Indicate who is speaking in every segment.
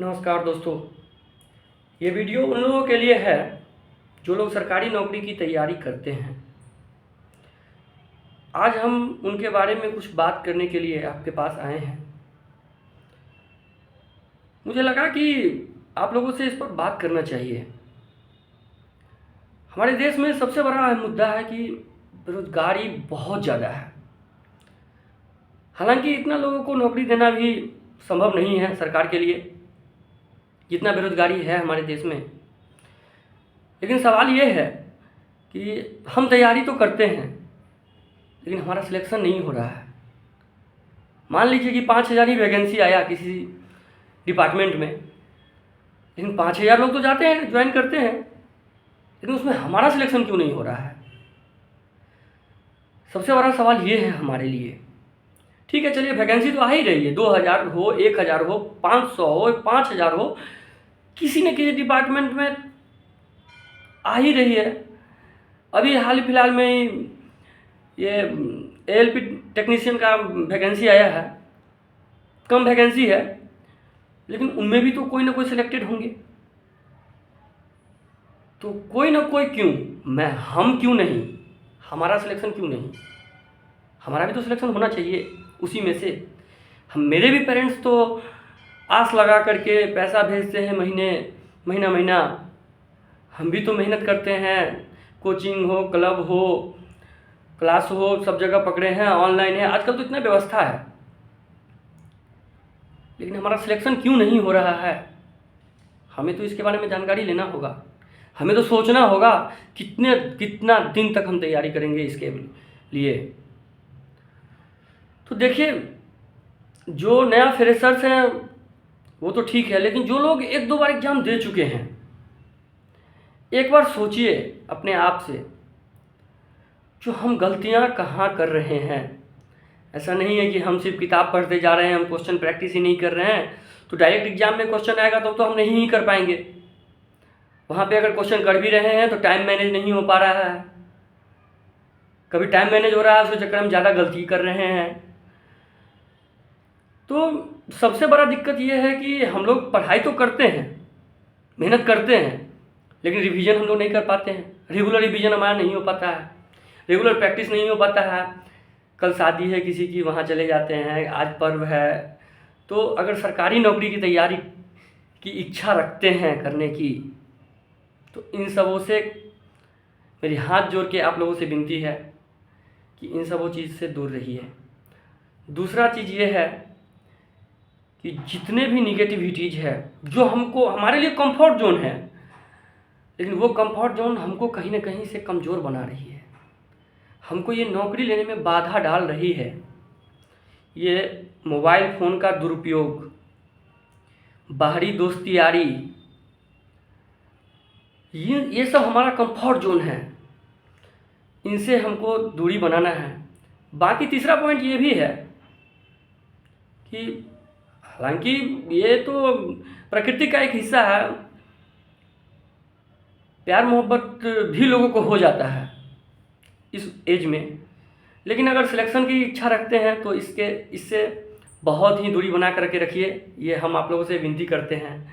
Speaker 1: नमस्कार दोस्तों। ये वीडियो उन लोगों के लिए है जो लोग सरकारी नौकरी की तैयारी करते हैं। आज हम उनके बारे में कुछ बात करने के लिए आपके पास आए हैं। मुझे लगा कि आप लोगों से इस पर बात करना चाहिए। हमारे देश में सबसे बड़ा मुद्दा है कि बेरोजगारी बहुत ज़्यादा है। हालांकि इतना लोगों को नौकरी देना भी संभव नहीं है सरकार के लिए, जितना बेरोजगारी है हमारे देश में। लेकिन सवाल ये है कि हम तैयारी तो करते हैं लेकिन हमारा सिलेक्शन नहीं हो रहा है। मान लीजिए कि 5,000 ही वैकेंसी आया किसी डिपार्टमेंट में, लेकिन 5,000 लोग तो जाते हैं, ज्वाइन करते हैं, लेकिन उसमें हमारा सिलेक्शन क्यों नहीं हो रहा है? सबसे बड़ा सवाल ये है हमारे लिए। ठीक है, चलिए वैकेंसी तो आ ही रही है, 2,000 हो, 1,000 हो, 500 हो, 5,000 हो, किसी न किसी डिपार्टमेंट में आ ही रही है। अभी हाल फिलहाल में ही ये एएलपी टेक्नीशियन का वैकेंसी आया है। कम वैकेंसी है लेकिन उनमें भी तो कोई ना कोई सिलेक्टेड होंगे। तो कोई ना कोई क्यों, हम क्यों नहीं, हमारा सिलेक्शन क्यों नहीं? हमारा भी तो सिलेक्शन होना चाहिए उसी में से। मेरे भी पेरेंट्स तो आस लगा करके पैसा भेजते हैं महीना। हम भी तो मेहनत करते हैं, कोचिंग हो, क्लब हो, क्लास हो, सब जगह पकड़े हैं, ऑनलाइन है, आजकल तो इतना व्यवस्था है, लेकिन हमारा सिलेक्शन क्यों नहीं हो रहा है? हमें तो इसके बारे में जानकारी लेना होगा। हमें तो सोचना होगा कितना दिन तक हम तैयारी करेंगे इसके लिए। तो देखिए, जो नया फ्रेशर्स हैं वो तो ठीक है, लेकिन जो लोग 1-2 बार एग्ज़ाम दे चुके हैं, एक बार सोचिए अपने आप से, जो हम गलतियां कहाँ कर रहे हैं। ऐसा नहीं है कि हम सिर्फ किताब पढ़ते जा रहे हैं, हम क्वेश्चन प्रैक्टिस ही नहीं कर रहे हैं, तो डायरेक्ट एग्जाम में क्वेश्चन आएगा तो हम नहीं ही कर पाएंगे। वहाँ पे अगर क्वेश्चन कर भी रहे हैं तो टाइम मैनेज नहीं हो पा रहा है, कभी टाइम मैनेज हो रहा है, उसके चक्कर में ज़्यादा गलती कर रहे हैं। तो सबसे बड़ा दिक्कत ये है कि हम लोग पढ़ाई तो करते हैं, मेहनत करते हैं, लेकिन रिवीजन हम लोग नहीं कर पाते हैं। रेगुलर रिवीजन हमारा नहीं हो पाता है, रेगुलर प्रैक्टिस नहीं हो पाता है। कल शादी है किसी की, वहाँ चले जाते हैं, आज पर्व है। तो अगर सरकारी नौकरी की तैयारी की इच्छा रखते हैं करने की, तो इन सबों से मेरी हाथ जोड़ के आप लोगों से विनती है कि इन सबों चीज़ से दूर रहिए। दूसरा चीज़ ये है कि जितने भी निगेटिविटीज़ है जो हमको हमारे लिए कंफर्ट जोन है, लेकिन वो कंफर्ट जोन हमको कहीं ना कहीं से कमज़ोर बना रही है, हमको ये नौकरी लेने में बाधा डाल रही है। ये मोबाइल फ़ोन का दुरुपयोग, बाहरी दोस्ती यारी, ये सब हमारा कंफर्ट जोन है, इनसे हमको दूरी बनाना है। बाकी तीसरा पॉइंट ये भी है कि हालांकि ये तो प्रकृति का एक हिस्सा है, प्यार मोहब्बत भी लोगों को हो जाता है इस एज में, लेकिन अगर सिलेक्शन की इच्छा रखते हैं तो इससे बहुत ही दूरी बना करके रखिए। ये हम आप लोगों से विनती करते हैं,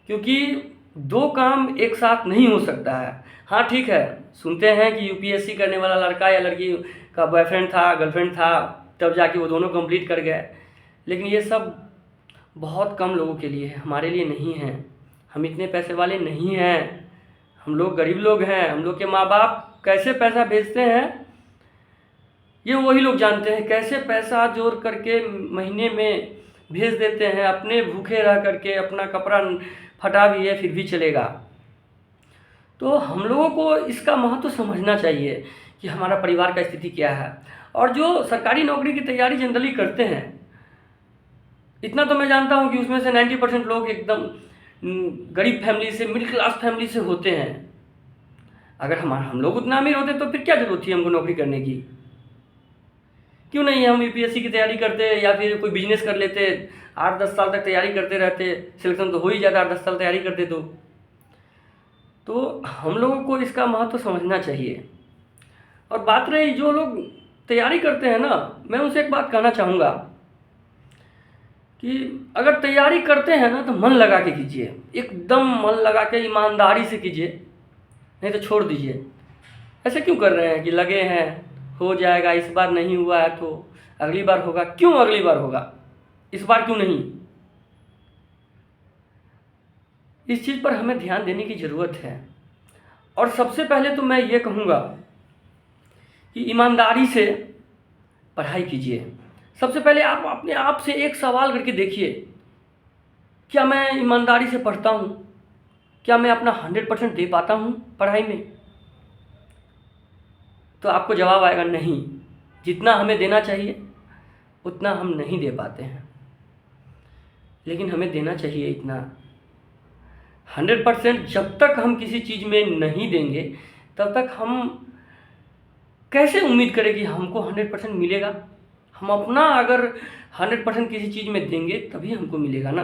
Speaker 1: क्योंकि 2 काम एक साथ नहीं हो सकता है। हाँ ठीक है, सुनते हैं कि यूपीएससी करने वाला लड़का या लड़की का बॉयफ्रेंड था, गर्लफ्रेंड था, तब जाके वो दोनों कंप्लीट कर गए, लेकिन ये सब बहुत कम लोगों के लिए है, हमारे लिए नहीं है। हम इतने पैसे वाले नहीं हैं, हम लोग गरीब लोग हैं। हम लोग के माँ बाप कैसे पैसा भेजते हैं ये वही लोग जानते हैं, कैसे पैसा जोड़ करके महीने में भेज देते हैं, अपने भूखे रह करके, अपना कपड़ा फटा भी है फिर भी चलेगा। तो हम लोगों को इसका महत्व समझना चाहिए कि हमारा परिवार का स्थिति क्या है। और जो सरकारी नौकरी की तैयारी जनरली करते हैं, इतना तो मैं जानता हूँ कि उसमें से 90% लोग एकदम गरीब फैमिली से, मिडिल क्लास फैमिली से होते हैं। अगर हम लोग उतना अमीर होते तो फिर क्या जरूरत थी हमको नौकरी करने की? क्यों नहीं हम यूपीएससी की तैयारी करते या फिर कोई बिजनेस कर लेते, 8-10 साल तक तैयारी करते रहते, सिलेक्शन तो हो ही जाता, 8-10 साल तैयारी करते तो हम लोगों को इसका महत्व समझना चाहिए। और बात रही जो लोग तैयारी करते हैं ना, मैं उनसे एक बात कहना चाहूँगा कि अगर तैयारी करते हैं ना तो मन लगा के कीजिए, एकदम मन लगा के ईमानदारी से कीजिए, नहीं तो छोड़ दीजिए। ऐसे क्यों कर रहे हैं कि लगे हैं हो जाएगा, इस बार नहीं हुआ है तो अगली बार होगा। क्यों अगली बार होगा, इस बार क्यों नहीं? इस चीज़ पर हमें ध्यान देने की ज़रूरत है। और सबसे पहले तो मैं ये कहूँगा कि ईमानदारी से पढ़ाई कीजिए। सबसे पहले आप अपने आप से एक सवाल करके देखिए, क्या मैं ईमानदारी से पढ़ता हूँ? क्या मैं अपना 100% दे पाता हूँ पढ़ाई में? तो आपको जवाब आएगा नहीं, जितना हमें देना चाहिए उतना हम नहीं दे पाते हैं। लेकिन हमें देना चाहिए इतना 100%। जब तक हम किसी चीज़ में नहीं देंगे तब तक हम कैसे उम्मीद करें कि हमको 100% मिलेगा? हम अपना अगर 100% किसी चीज़ में देंगे तभी हमको मिलेगा ना।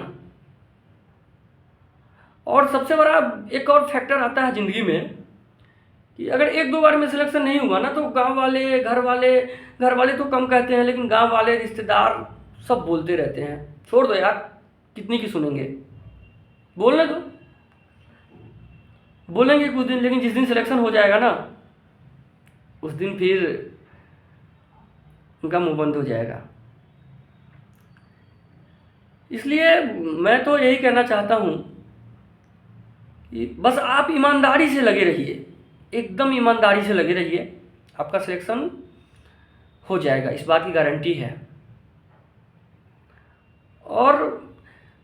Speaker 1: और सबसे बड़ा एक और फैक्टर आता है ज़िंदगी में कि अगर एक दो बार में सिलेक्शन नहीं हुआ ना तो गांव वाले, घर वाले तो कम कहते हैं, लेकिन गांव वाले, रिश्तेदार सब बोलते रहते हैं। छोड़ दो यार, कितनी की सुनेंगे, बोलने दो, बोलेंगे कुछ दिन, लेकिन जिस दिन सिलेक्शन हो जाएगा ना उस दिन फिर उनका मुंह बंद हो जाएगा। इसलिए मैं तो यही कहना चाहता हूँ कि बस आप ईमानदारी से लगे रहिए, एकदम ईमानदारी से लगे रहिए, आपका सिलेक्शन हो जाएगा, इस बात की गारंटी है। और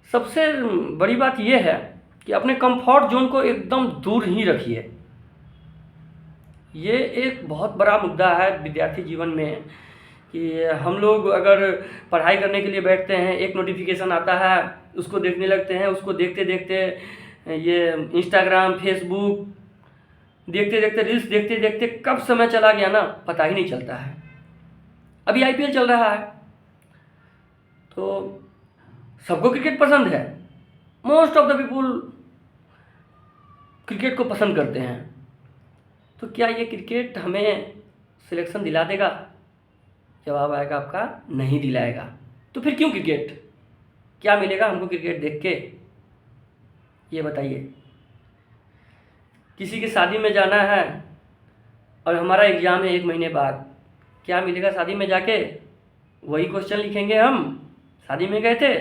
Speaker 1: सबसे बड़ी बात यह है कि अपने कंफर्ट जोन को एकदम दूर ही रखिए। ये एक बहुत बड़ा मुद्दा है विद्यार्थी जीवन में कि हम लोग अगर पढ़ाई करने के लिए बैठते हैं, एक नोटिफिकेशन आता है, उसको देखने लगते हैं, उसको देखते देखते ये इंस्टाग्राम, फेसबुक देखते देखते, रील्स देखते देखते कब समय चला गया ना पता ही नहीं चलता है। अभी आईपीएल चल रहा है तो सबको क्रिकेट पसंद है, most of the people cricket को पसंद करते हैं। तो क्या ये क्रिकेट हमें सिलेक्शन दिला देगा? जवाब आएगा आपका नहीं दिलाएगा। तो फिर क्यों क्रिकेट? क्या मिलेगा हमको क्रिकेट देख के, ये बताइए। किसी की शादी में जाना है और हमारा एग्ज़ाम है 1 महीने बाद, क्या मिलेगा शादी में जाके? वही क्वेश्चन लिखेंगे हम, शादी में गए थे,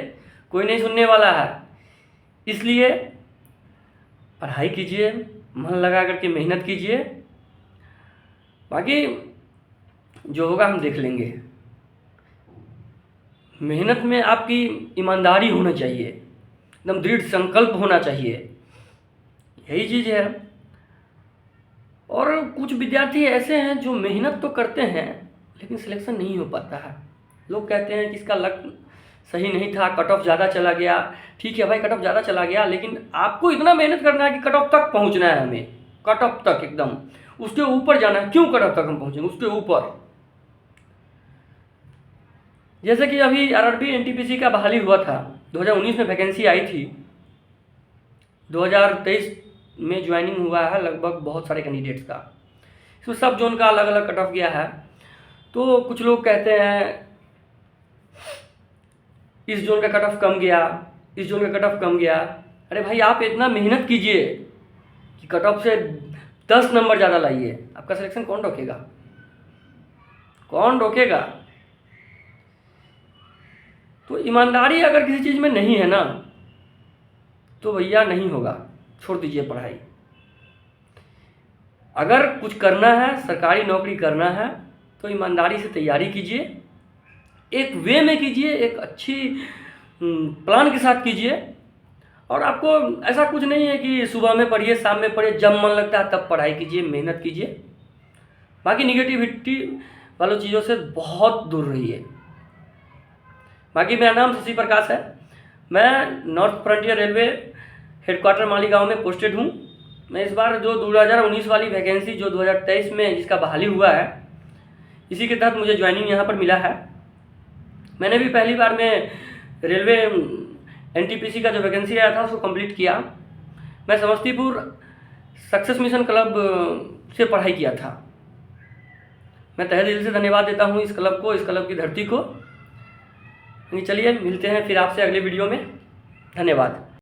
Speaker 1: कोई नहीं सुनने वाला है। इसलिए पढ़ाई कीजिए, मन लगा करके मेहनत कीजिए, बाकी जो होगा हम देख लेंगे। मेहनत में आपकी ईमानदारी होना चाहिए, एकदम दृढ़ संकल्प होना चाहिए, यही चीज़ है। और कुछ विद्यार्थी ऐसे हैं जो मेहनत तो करते हैं लेकिन सिलेक्शन नहीं हो पाता है। लोग कहते हैं कि इसका लक सही नहीं था, कट ऑफ ज़्यादा चला गया। ठीक है भाई, कट ऑफ ज़्यादा चला गया, लेकिन आपको इतना मेहनत करना है कि कट ऑफ तक पहुंचना है। हमें कट ऑफ तक एकदम उसके ऊपर जाना है। क्यों कट ऑफ तक हम पहुंचेंगे? उसके ऊपर। जैसे कि अभी आरआरबी एनटीपीसी का बहाली हुआ था, 2019 में वैकेंसी आई थी, 2023 में ज्वाइनिंग हुआ है लगभग बहुत सारे कैंडिडेट्स का। इसमें सब जोन का अलग अलग कट ऑफ गया है। तो कुछ लोग कहते हैं इस जोन का कट ऑफ कम गया, इस जोन का कट ऑफ कम गया। अरे भाई, आप इतना मेहनत कीजिए कि कट ऑफ से 10 नंबर ज़्यादा लाइए, आपका सिलेक्शन कौन रोकेगा? कौन रोकेगा? तो ईमानदारी अगर किसी चीज़ में नहीं है ना तो भैया नहीं होगा, छोड़ दीजिए पढ़ाई। अगर कुछ करना है, सरकारी नौकरी करना है, तो ईमानदारी से तैयारी कीजिए, एक वे में कीजिए, एक अच्छी प्लान के साथ कीजिए। और आपको ऐसा कुछ नहीं है कि सुबह में पढ़िए, शाम में पढ़िए, जब मन लगता है तब पढ़ाई कीजिए, मेहनत कीजिए। बाकी निगेटिविटी वालों चीज़ों से बहुत दूर रहिए। बाकी मेरा नाम शशि प्रकाश है, मैं north frontier railway headquarter Maligaon में पोस्टेड हूँ। मैं इस बार जो 2019 वाली वैकेंसी जो 2023 में जिसका बहाली हुआ है, इसी के तहत मुझे ज्वाइनिंग यहाँ पर मिला है। मैंने भी पहली बार में रेलवे एनटीपीसी का जो वैकेंसी आया था उसको कंप्लीट किया। मैं समस्तीपुर सक्सेस मिशन क्लब से पढ़ाई किया था। मैं तहे दिल से धन्यवाद देता हूँ इस क्लब को, इस क्लब की धरती को, चलिए मिलते हैं फिर आपसे अगले वीडियो में। धन्यवाद।